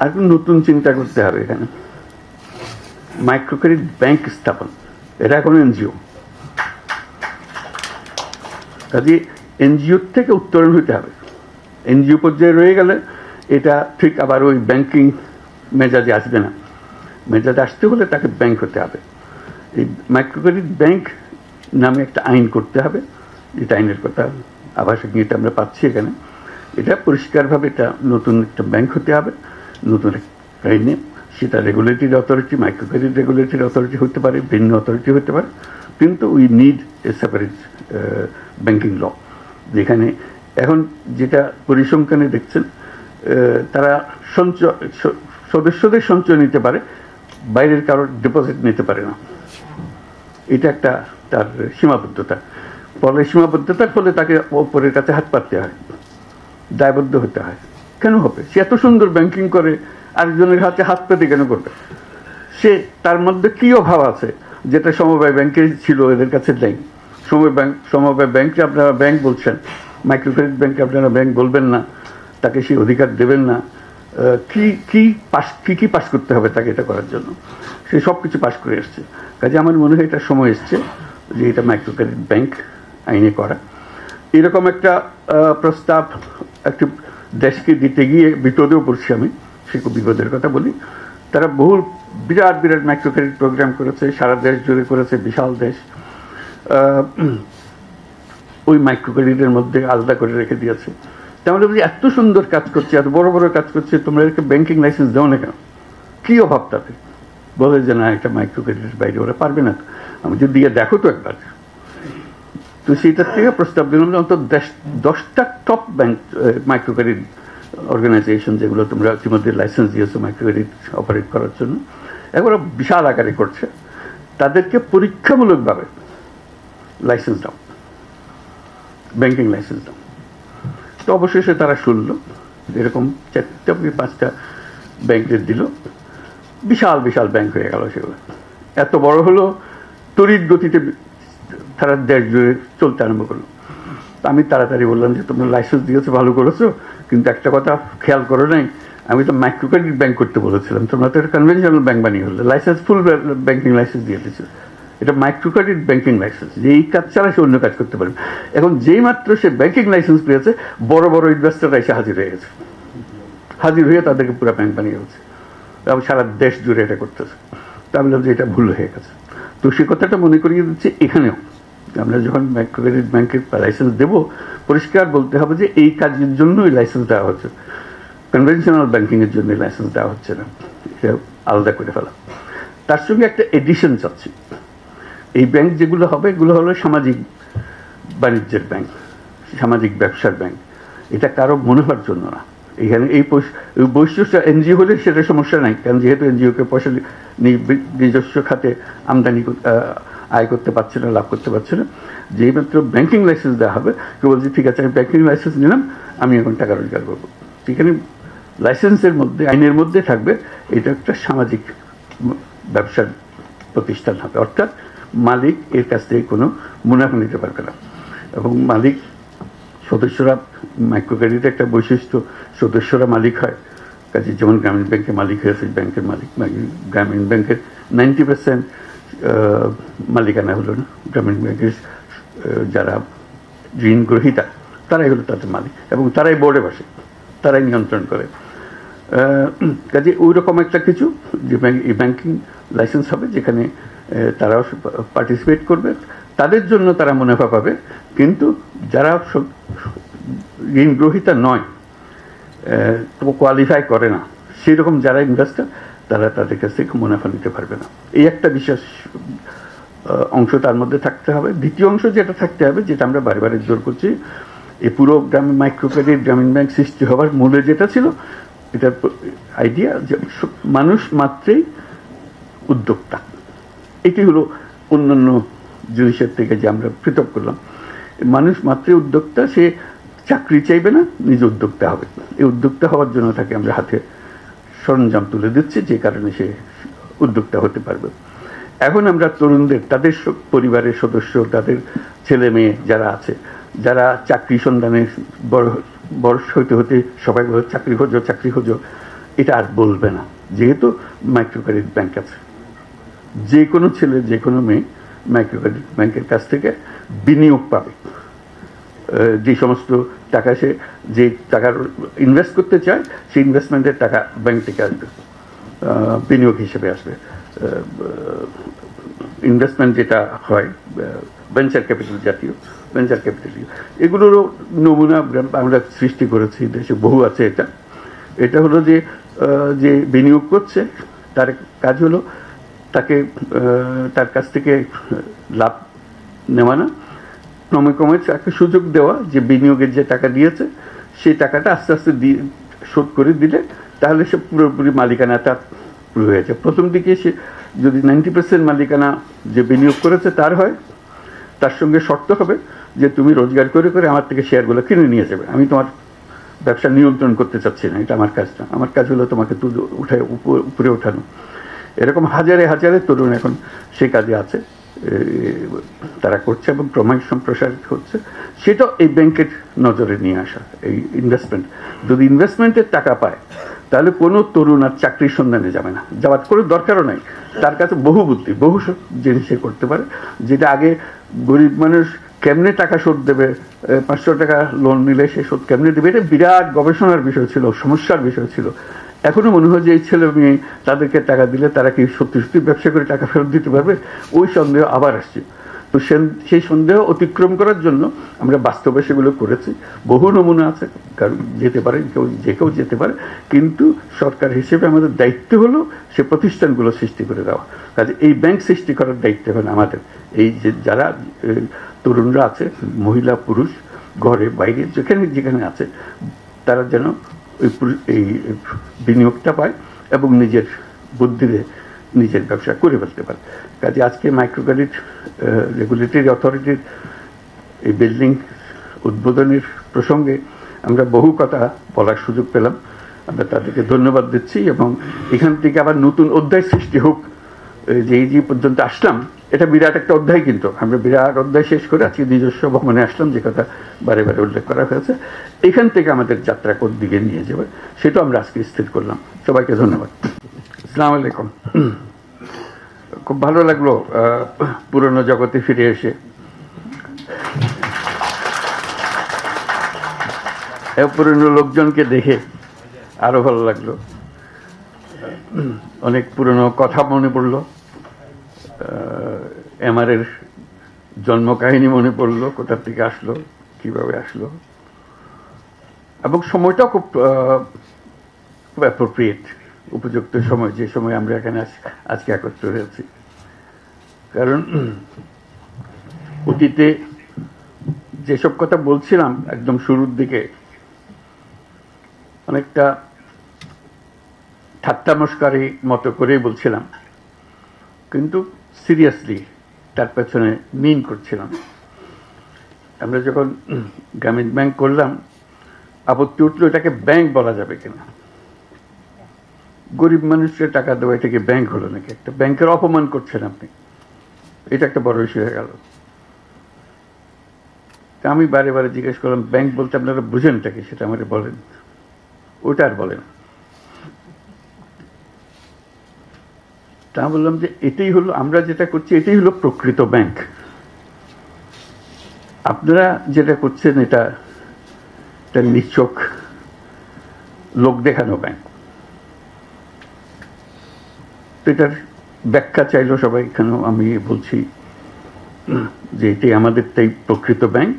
আর নতুন চিন্তা করতে হবে এখানে মাইক্রো ক্রেডিট ব্যাংক স্থাপন, এটা এখন এনজিও, কাজে এনজিওর থেকে উত্তরণ হতে হবে। এনজিও পর্যায়ে রয়ে গেলে এটা ঠিক আবার ওই ব্যাংকিং মেজাজে আসবে না, মেজাজে আসতে হলে তাকে ব্যাংক হতে হবে। এই মাইক্রো ক্রেডিট ব্যাংক নামে একটা আইন করতে হবে, যেটা আইনের কথা আবাসিক নীতি আমরা পাচ্ছি এখানে। এটা পরিষ্কারভাবে এটা নতুন একটা ব্যাংক হতে হবে, নতুন আইনে। সেটা regulatory authority, micro credit regulatory authority হতে পারে, ভিন্ন অথরিটি হতে পারে, কিন্তু we need a separate banking law. যেখানে এখন যেটা পরিসংখ্যানে দেখছেন, তারা সদস্যদের সঞ্চয় নিতে পারে, বাইরের কারোর ডিপোজিট নিতে পারে না। এটা একটা তার সীমাবদ্ধতা। ফলে সীমাবদ্ধতার ফলে তাকে ওপরের কাছে হাত পাততে হয়, দায়বদ্ধ হতে হয়। কেন হবে? সে এত সুন্দর ব্যাংকিং করে, আরেকজনের হাতে হাত পেতে কেন করবে? সে তার মধ্যে কী অভাব আছে যেটা সমবায় ব্যাংকে ছিল, এদের কাছে নেই। সমবায় ব্যাংকে আপনারা ব্যাংক বলছেন, মাইক্রো ক্রেডিট ব্যাংকে আপনারা ব্যাংক বলবেন না, তাকে সেই অধিকার দেবেন না। কি পাস করতে হবে তাকে এটা করার জন্য? সে সব কিছু পাস করে এসছে। কাজে আমার মনে হয় এটা সময় এসছে যে এটা মাইক্রো ক্রেডিট ব্যাংক আইনে করা। এরকম একটা প্রস্তাব একটি দেশকে দিতে গিয়ে বিপদেও পড়ছি আমি। সে খুব বিপদের কথা বলি। তারা বিরাট বিরাট মাইক্রো ক্রেডিট প্রোগ্রাম করেছে, সারা দেশ জুড়ে করেছে, বিশাল দেশ। ওই মাইক্রো ক্রেডিটের মধ্যে আলাদা করে রেখে দিয়েছে। তাহলে বলি এত সুন্দর কাজ করছে, এত বড় বড় কাজ করছে, তোমরা একে ব্যাংকিং লাইসেন্স দাও না কেন? কী অভাব তাতে? বলে যে না, একটা মাইক্রো ক্রেডিটের বাইরে ওরা পারবে না। আমি যদি দিয়ে দেখো তো একবার। তো সেইটার থেকে প্রস্তাব দিলাম যে অন্তত 10টা top bank micro credit organisation, যেগুলো তোমরা ইতিমধ্যে লাইসেন্স দিয়েছো মাইক্রো ক্রেডিট অপারেট করার জন্য, এগুলো বিশাল আকারে করছে, তাদেরকে পরীক্ষামূলকভাবে লাইসেন্স দাও, ব্যাংকিং লাইসেন্স দাও। তো অবশেষে তারা শুনল, এরকম 4টা কি 5টা ব্যাংকের দিল। বিশাল বিশাল ব্যাংক হয়ে গেল সেগুলো। এত বড় হলো, তড়িৎ গতিতে তারা দেশ জুড়ে চলতে আরম্ভ করলো। আমি তাড়াতাড়ি বললাম যে তোমরা লাইসেন্স দিয়েছো, ভালো করেছো, কিন্তু একটা কথা খেয়াল করো নাই, আমি তো মাইক্রো ক্রেডিট ব্যাংক করতে বলেছিলাম, তোমরা তো একটা কনভেনশনাল ব্যাংক বানিয়ে হলো। লাইসেন্স ফুল ব্যাংকিং লাইসেন্স দিয়ে দিচ্ছ, এটা মাইক্রো ক্রেডিট ব্যাংকিং লাইসেন্স, যে এই কাজ ছাড়া সে অন্য কাজ করতে পারবে। এখন যেই মাত্র সে ব্যাংকিং লাইসেন্স পেয়েছে, বড় বড় ইনভেস্টররা এসে হাজির হয়ে গেছে, হাজির হয়ে তাদেরকে পুরো ব্যাংক বানিয়ে গেছে, এবং সারা দেশ জুড়ে এটা করতেছে। তা আমি বললাম যে এটা ভুল হয়ে গেছে। তো সে কথাটা মনে করিয়ে দিচ্ছে এখানেও, আমরা যখন মাইক্রো ক্রেডিট ব্যাংকের লাইসেন্স দেবো, পরিষ্কার বলতে হবে যে এই কাজের জন্যই লাইসেন্স দেওয়া হচ্ছে, কনভেনশনাল ব্যাংকিংয়ের জন্য লাইসেন্স দেওয়া হচ্ছে না, এটা আলাদা করে ফেলা। তার সঙ্গে একটা এডিশন চাচ্ছি, এই ব্যাংক যেগুলো হবে, এগুলো হলো সামাজিক বাণিজ্যের ব্যাংক, সামাজিক ব্যবসার ব্যাংক। এটা কারো মুনাফার জন্য না। এখানে এই বৈশিষ্ট্য এনজিও হলে সেটা সমস্যা নাই, কারণ যেহেতু এনজিওকে পয়সা নিজস্ব খাতে আমদানি আয় করতে পারছে না, লাভ করতে পারছে না। যেই মাত্র ব্যাংকিং লাইসেন্স দেওয়া হবে, কেউ বলছে ঠিক আছে আমি ব্যাংকিং লাইসেন্স নিলাম, আমি এখন টাকা রোজগার করবো। সেখানে লাইসেন্সের মধ্যে, আইনের মধ্যে থাকবে এটা একটা সামাজিক ব্যবসার প্রতিষ্ঠান হবে, অর্থাৎ মালিক এর কাছ থেকে কোনো মুনাফা নিতে পারবে না। এবং মালিক, সদস্যরা, মাইক্রো ক্রেডিটের একটা বৈশিষ্ট্য, সদস্যরা মালিক হয়। কাজে যেমন গ্রামীণ ব্যাংকের মালিক হয়েছে ব্যাংকের মালিক, গ্রামীণ ব্যাংকের 90% মালিকানা হলো না, গ্রামীণ ব্যাংকের যারা ঋণ গ্রহীতা তারাই হলো তাদের মালিক, এবং তারাই বোর্ডে বসে, তারাই নিয়ন্ত্রণ করে। কাজে ওই রকম একটা কিছু যে ব্যাংকিং লাইসেন্স হবে, যেখানে তারাও পার্টিসিপেট করবে, তাদের জন্য তারা মুনাফা পাবে। কিন্তু যারা ঋণ গ্রহীতা নয়, কোয়ালিফাই করে না, সেই রকম যারা ইনভেস্টার, তারা তাদের কাছ থেকে মুনাফা নিতে পারবে না। এই একটা বিশেষ অংশ তার মধ্যে থাকতে হবে। দ্বিতীয় অংশ যেটা থাকতে হবে, যেটা আমরা বারে জোর করছি, এই পুরো গ্রামীণ মাইক্রো ক্রেডিট গ্রামীণ ব্যাংক সৃষ্টি হওয়ার মূলে যেটা ছিল, এটার আইডিয়া যে মানুষ মাত্রেই উদ্যোক্তা। এটি হলো অন্যান্য জিনিসের থেকে যে আমরা পৃথক করলাম। মানুষ মাত্রই উদ্যোক্তা, সে চাকরি চাইবে না, নিজে উদ্যোক্তা হবে। এই উদ্যোক্তা হওয়ার জন্য তাকে আমরা হাতে সরঞ্জাম তুলে দিচ্ছি, যে কারণে সে উদ্যোক্তা হতে পারবে। এখন আমরা তরুণদের, তাদের পরিবারের সদস্য, তাদের ছেলে মেয়ে যারা আছে, যারা চাকরি সন্ধানে বয়স হতে হতে সবাই বলে চাকরি খোঁজো, এটা আর বলবে না, যেহেতু মাইক্রো ক্রেডিট ব্যাংক আছে। যে কোনো ছেলে, যে কোনো মেয়ে মাইক্রো ক্রেডিট ব্যাংকের কাছ থেকে বিনিয়োগ পাবে। যে সমস্ত টাকা সে যে টাকার ইনভেস্ট করতে চায়, সেই ইনভেস্টমেন্টের টাকা ব্যাংক থেকে আসবে, বিনিয়োগ হিসেবে আসবে। ইনভেস্টমেন্ট যেটা হয় ভেঞ্চার ক্যাপিটাল জাতীয়, ভেঞ্চার ক্যাপিটাল, এগুলোরও নমুনা আমরা সৃষ্টি করেছি, দেশে বহু আছে। এটা হলো যে যে বিনিয়োগ করছে তার কাজ হলো তাকে তার কাছ থেকে লাভ নেওয়া না, ক্রমে ক্রমে তাকে সুযোগ দেওয়া যে বিনিয়োগের যে টাকা দিয়েছে সেই টাকাটা আস্তে আস্তে শোধ করে দিলে তাহলে সে পুরোপুরি মালিকানা তার হয়ে যায়। প্রথম দিকে সে যদি 90% মালিকানা যে বিনিয়োগ করেছে তার হয়, তার সঙ্গে শর্ত হবে যে তুমি রোজগার করে করে আমার থেকে শেয়ারগুলো কিনে নিয়ে যাবে, আমি তোমার ব্যবসা নিয়ন্ত্রণ করতে চাচ্ছি না, এটা আমার কাজ না, আমার কাজ হলো তোমাকে উঠে উপরে ওঠানো। এরকম হাজারে হাজারে তরুণ এখন সেই কাজে আছে, তারা করছে এবং ক্রমশ সম্প্রসারিত হচ্ছে। সেটাও এই ব্যাংকের নজরে নিয়ে আসা। এই ইনভেস্টমেন্ট, যদি ইনভেস্টমেন্টের টাকা পায় তাহলে কোনো তরুণ আর চাকরির সন্ধানে যাবে না, যাওয়ার কোনো দরকারও নাই। তার কাছে বহু বুদ্ধি, বহু জিনিস সে করতে পারে, যেটা আগে গরিব মানুষ কেমনে টাকা শোধ দেবে, 500 টাকা লোন নিলে সে শোধ কেমনে দেবে, এটা বিরাট গবেষণার বিষয় ছিল, সমস্যার বিষয় ছিল। এখনো মনে হয় যে এই ছেলে মেয়ে তাদেরকে টাকা দিলে তারা কি সত্যি সত্যি ব্যবসা করে টাকা ফেরত দিতে পারবে, ওই সন্দেহ আবার আসছে। তো সেই সন্দেহ অতিক্রম করার জন্য আমরা বাস্তবে সেগুলো করেছি। বহু নমুনা আছে, কারণ যেতে পারে, যে কেউ যেতে পারে, কিন্তু সরকার হিসেবে আমাদের দায়িত্ব হলো সে প্রতিষ্ঠানগুলো সৃষ্টি করে দেওয়া। কাজে এই ব্যাংক সৃষ্টি করার দায়িত্ব হলো আমাদের। এই যে যারা তরুণরা আছে, মহিলা পুরুষ, ঘরে বাইরে যেখানে যেখানে আছে, তারা যেন এই বিনিয়োগটা পায় এবং নিজের বুদ্ধিতে নিজের ব্যবসা করে ফেলতে পারে। কাজে আজকে মাইক্রো ক্রেডিট রেগুলেটরি অথরিটির এই বিল্ডিং উদ্বোধনের প্রসঙ্গে আমরা বহু কথা বলার সুযোগ পেলাম। আমরা তাদেরকে ধন্যবাদ দিচ্ছি এবং এখান থেকে আবার নতুন অধ্যায় সৃষ্টি হোক। যে এই যে পর্যন্ত আসলাম, এটা বিরাট একটা অধ্যায়, কিন্তু আমরা বিরাট অধ্যায় শেষ করে আজকে নিজস্ব ভবনে আসলাম, যে কথা বারে বারে উল্লেখ করা হয়েছে। এখান থেকে আমাদের যাত্রা কোন দিকে নিয়ে যাবে সেটাও আমরা আজকে স্থির করলাম। সবাইকে ধন্যবাদ। আসসালামু আলাইকুম। খুব ভালো লাগলো পুরনো জগতে ফিরে এসে। পুরনো লোকজনকে দেখে আরো ভালো লাগলো, অনেক পুরনো কথা মনে পড়লো, এমআরের জন্ম কাহিনী মনে পড়লো, কোথা থেকে আসলো, কিভাবে আসলো, এবং সময়টাও খুব অ্যাপ্রোপ্রিয়েট, উপযুক্ত সময়, যে সময় আমরা এখানে আজকে একত্র হয়েছি। কারণ অতীতে যেসব কথা বলছিলাম একদম শুরুর দিকে, অনেকটা ঠাট্টা মস্কারি মতো করেই বলছিলাম, কিন্তু সিরিয়াসলি তার পেছনে মিন করছিলাম। আমরা যখন গ্রামীণ ব্যাংক করলাম, আপত্তি উঠলো এটাকে ব্যাংক বলা যাবে কিনা, গরিব মানুষের টাকা দেওয়া এটাকে ব্যাংক হলো নাকি, একটা ব্যাংকের অপমান করছেন আপনি, এটা একটা বড় ইস্যু হয়ে গেল। তা আমি বারে বারে জিজ্ঞেস করলাম, ব্যাংক বলতে আপনারা বুঝেনটা কি, সেটা আমাকে বলেন। ওটা আর বলেন। তা বললাম যে এটাই হলো, আমরা যেটা করছি এটাই হলো প্রকৃত ব্যাংক, আপনারা যেটা করছেন এটা নিছক লোক দেখানো ব্যাংক। তো এটার ব্যাখ্যা চাইলো সবাই, এখানেও আমি বলছি যে এটাই আমাদেরটাই প্রকৃত ব্যাংক,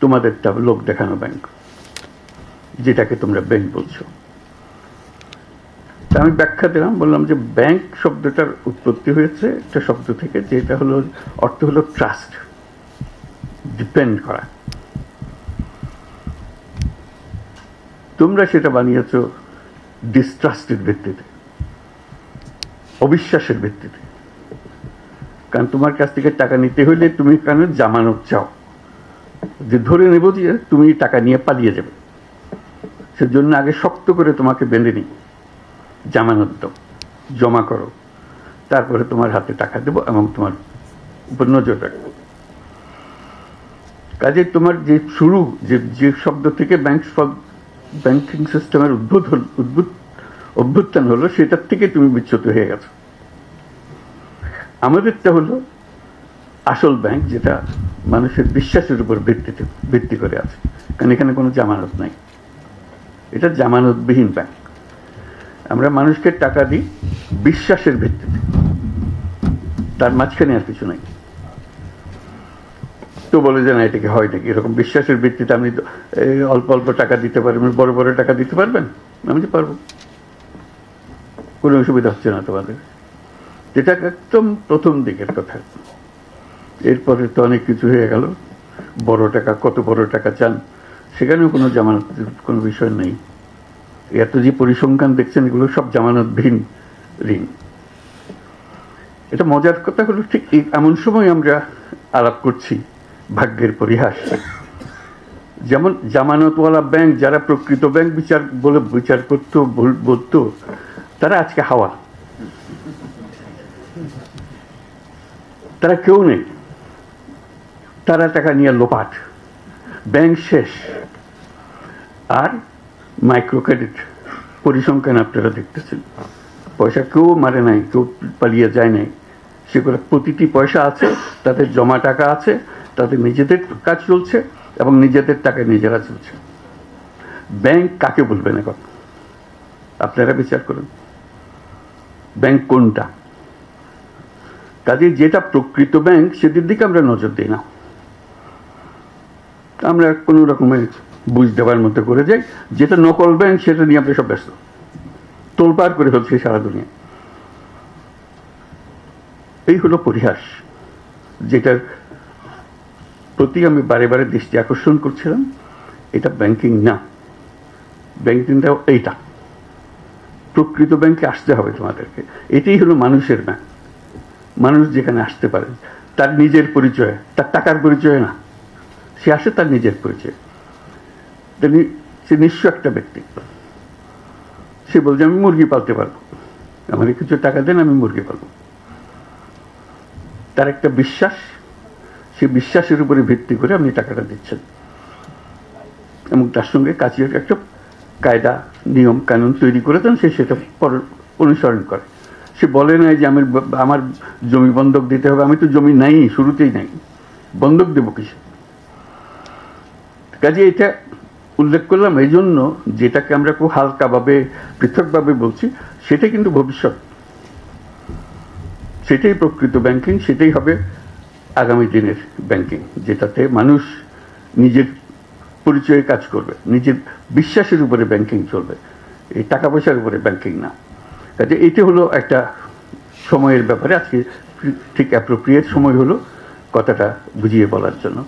তোমাদেরটা লোক দেখানো ব্যাংক, যেটাকে তোমরা ব্যাংক বলছো। তা আমি ব্যাখ্যা দিলাম, বললাম যে ব্যাংক শব্দটার উৎপত্তি হয়েছে একটা শব্দ থেকে, যেটা হলো অর্থ হলো ট্রাস্ট, ডিপেন্ড করা। তোমরা সেটা বানিয়েছো ডিস্ট্রাস্টের ভিত্তিতে, অবিশ্বাসের ভিত্তিতে। কারণ তোমার কাছ থেকে টাকা নিতে হইলে তুমি কেন জামানত চাও, যে ধরে নেব যে তুমি টাকা নিয়ে পালিয়ে যাবে, সেজন্য আগে শক্ত করে তোমাকে বেঁধে নিই, জামানত দাও, জমা করো, তারপরে তোমার হাতে টাকা দেবো এবং তোমার উপর নজর রাখবো। কাজে তোমার যে শুরু, যে শব্দ থেকে ব্যাংকিং সিস্টেমের উদ্ভূত অভ্যুত্থান হলো, সেটার থেকে তুমি বিচ্যুত হয়ে গেছো। আমাদেরটা হলো আসল ব্যাংক, যেটা মানুষের বিশ্বাসের উপর ভিত্তি করে আছে, কারণ এখানে কোনো জামানত নাই। এটা জামানতবিহীন ব্যাংক। আমরা মানুষকে টাকা দিই বিশ্বাসের ভিত্তিতে, তার মাঝখানে আর কিছু নাই। তো বলে যে না, এটাকে হয় নাকি এরকম বিশ্বাসের ভিত্তিতে আপনি অল্প অল্প টাকা দিতে পারবেন, বড় বড় টাকা দিতে পারবেন? আমি যে পারবো, কোনো অসুবিধা হচ্ছে না তোমাদের। যেটা একদম প্রথম দিকের কথা। এরপরে তো অনেক কিছু হয়ে গেল। বড় টাকা, কত বড় টাকা চান, সেখানেও কোনো জামানতের কোনো বিষয় নেই। এত যে পরিসংখ্যান দেখছেন, এগুলো সব জামানতবিহীন ঋণ। এটা মজার কথা হলো, ঠিক এমন সময় আমরা আলাপ করছি ভাগ্যের পরিহাস। যেমন জামানতওয়ালা ব্যাংক, যারা প্রকৃত ব্যাংক বিচার করতো, বলতো, তারা আজকে হাওয়া, তারা কেউ নেই। তারা টাকা নিয়ে লোপাট, ব্যাংক শেষ। আর মাইক্রো ক্রেডিট পরিসংখ্যান আপনারা দেখতেছেন, পয়সা কেউ মারে নাই, কেউ পালিয়ে যায় নাই। সেগুলো প্রতিটি পয়সা আছে, তাদের জমা টাকা আছে, তাদের নিজেদের কাজ চলছে এবং নিজেদের টাকায় নিজেরা চলছে। ব্যাংক কাকে বলবেন এখন? আপনারা বিচার করুন, ব্যাংক কোনটা? কাজে যেটা প্রকৃত ব্যাংক, সেটির দিকে আমরা নজর দিই না। আমরা কোনো রকমে বুঝ দেওয়ার মতো করে যাই। যেটা নকল ব্যাংক, সেটা নিয়ে আমরা সব ব্যস্ত, তোলপাড় করে ফেলছি সারা দুনিয়া। এই হলো পরিহাস, যেটার প্রতি আমি বারে বারে দৃষ্টি আকর্ষণ করছিলাম। এটা ব্যাংকিং না, ব্যাংকিংটা এইটা। প্রকৃত ব্যাংকে আসতে হবে তোমাদেরকে। এটাই হলো মানুষের ব্যাংক। মানুষ যেখানে আসতে পারে, তার নিজের পরিচয়, তার টাকার পরিচয় না, সে আসে তার নিজের পরিচয়। সে নিঃস্ব একটা ব্যক্তি, সে বলছে আমি মুরগি পালতে পারবো, আমাকে কিছু টাকা দেন, আমি মুরগি পালবো। তার একটা বিশ্বাস, সে বিশ্বাসের উপরে ভিত্তি করে আপনি টাকাটা দিচ্ছেন, এবং তার সঙ্গে কাজের একটা কায়দা নিয়ম কানুন তৈরি করে দেন, সে সেটা অনুসরণ করে। সে বলে নাই যে আমার জমি বন্ধক দিতে হবে, আমি তো জমি নাই, শুরুতেই নাই, বন্ধক দেবো কিসে? কাজে এটা উল্লেখ করলাম এই জন্য, যেটাকে আমরা খুব হালকাভাবে পৃথকভাবে বলছি, সেটা কিন্তু ভবিষ্যৎ, সেটাই প্রকৃত ব্যাংকিং, সেটাই হবে আগামী দিনের ব্যাংকিং, যেটাতে মানুষ নিজের পরিচয়ে কাজ করবে, নিজের বিশ্বাসের উপরে ব্যাংকিং চলবে, এই টাকা পয়সার উপরে ব্যাংকিং না। কাজে এটা হলো একটা সময়ের ব্যাপারে, আজকে ঠিক অ্যাপ্রোপ্রিয়েট সময় হলো কথাটা বুঝিয়ে বলার জন্য।